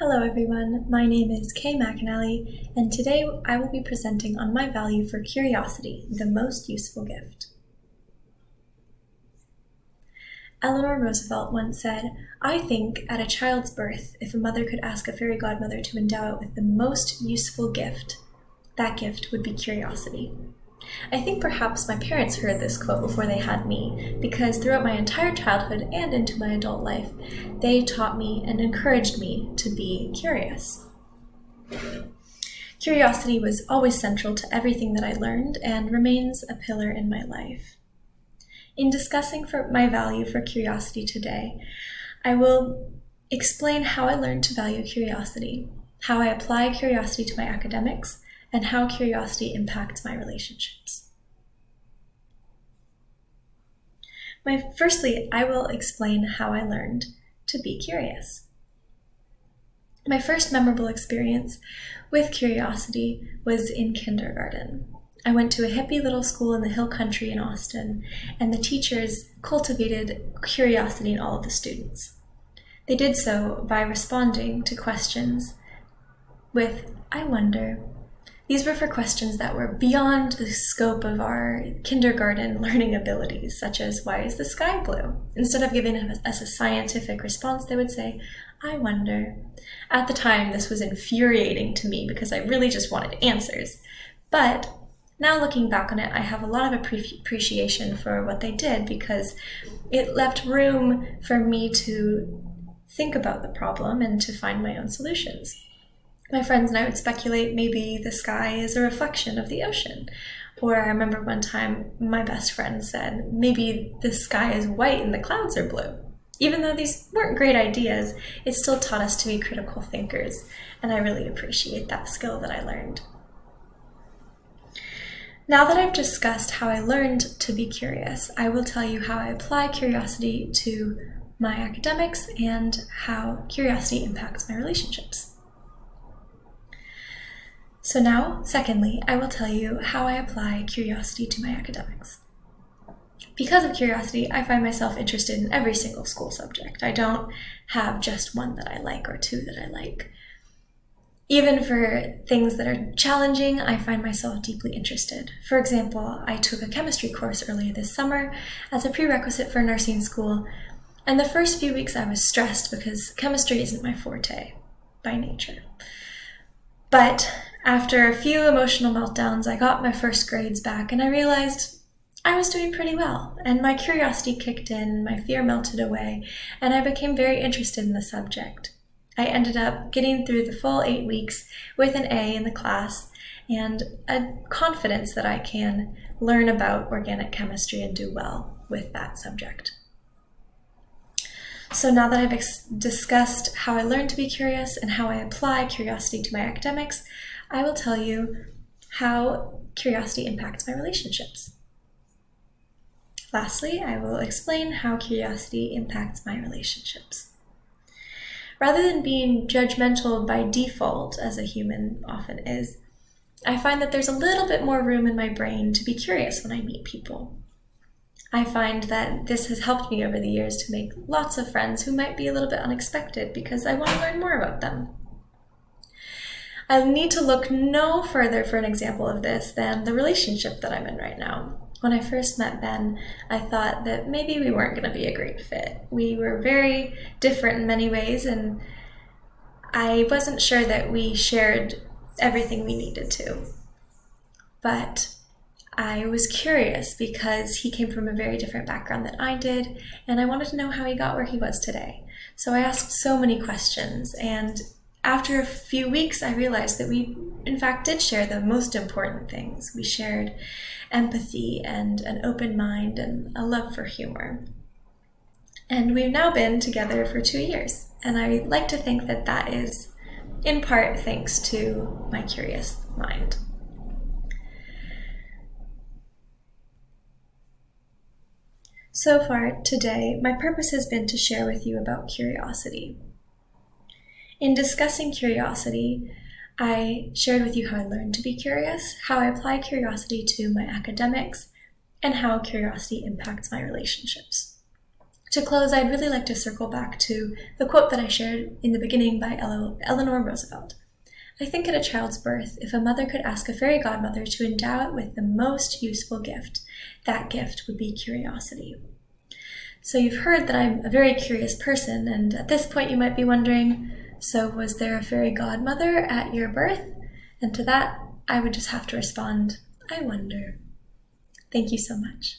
Hello everyone, my name is Kay McAnally, and today I will be presenting on my value for curiosity, the most useful gift. Eleanor Roosevelt once said, "I think at a child's birth, if a mother could ask a fairy godmother to endow it with the most useful gift, that gift would be curiosity." I think perhaps my parents heard this quote before they had me, because throughout my entire childhood and into my adult life, they taught me and encouraged me to be curious. Curiosity was always central to everything that I learned and remains a pillar in my life. In discussing my value for curiosity today, I will explain how I learned to value curiosity, how I apply curiosity to my academics, and how curiosity impacts my relationships. Firstly, I will explain how I learned to be curious. My first memorable experience with curiosity was in kindergarten. I went to a hippie little school in the hill country in Austin, and the teachers cultivated curiosity in all of the students. They did so by responding to questions with, "I wonder." These were for questions that were beyond the scope of our kindergarten learning abilities, such as, "Why is the sky blue?" Instead of giving us a scientific response, they would say, "I wonder." At the time, this was infuriating to me because I really just wanted answers. But now looking back on it, I have a lot of appreciation for what they did because it left room for me to think about the problem and to find my own solutions. My friends and I would speculate maybe the sky is a reflection of the ocean. Or I remember one time my best friend said, maybe the sky is white and the clouds are blue. Even though these weren't great ideas, it still taught us to be critical thinkers, and I really appreciate that skill that I learned. Now that I've discussed how I learned to be curious, I will tell you how I apply curiosity to my academics and how curiosity impacts my relationships. So now, secondly, I will tell you how I apply curiosity to my academics. Because of curiosity, I find myself interested in every single school subject. I don't have just one that I like or two that I like. Even for things that are challenging, I find myself deeply interested. For example, I took a chemistry course earlier this summer as a prerequisite for nursing school, and the first few weeks I was stressed because chemistry isn't my forte by nature. But after a few emotional meltdowns, I got my first grades back and I realized I was doing pretty well, and my curiosity kicked in, my fear melted away, and I became very interested in the subject. I ended up getting through the full 8 weeks with an A in the class and a confidence that I can learn about organic chemistry and do well with that subject. So now that I've discussed how I learned to be curious and how I apply curiosity to my academics, I will tell you how curiosity impacts my relationships. Lastly, I will explain how curiosity impacts my relationships. Rather than being judgmental by default, as a human often is, I find that there's a little bit more room in my brain to be curious when I meet people. I find that this has helped me over the years to make lots of friends who might be a little bit unexpected because I want to learn more about them. I need to look no further for an example of this than the relationship that I'm in right now. When I first met Ben, I thought that maybe we weren't going to be a great fit. We were very different in many ways, and I wasn't sure that we shared everything we needed to. But I was curious because he came from a very different background than I did, and I wanted to know how he got where he was today. So I asked so many questions, and after a few weeks, I realized that we, in fact, did share the most important things. We shared empathy and an open mind and a love for humor. And we've now been together for 2 years, and I like to think that that is, in part, thanks to my curious mind. So far today, my purpose has been to share with you about curiosity. In discussing curiosity, I shared with you how I learned to be curious, how I apply curiosity to my academics, and how curiosity impacts my relationships. To close, I'd really like to circle back to the quote that I shared in the beginning by Eleanor Roosevelt. I think at a child's birth, if a mother could ask a fairy godmother to endow it with the most useful gift, that gift would be curiosity. So you've heard that I'm a very curious person, and at this point you might be wondering, so was there a fairy godmother at your birth? And to that, I would just have to respond, I wonder. Thank you so much.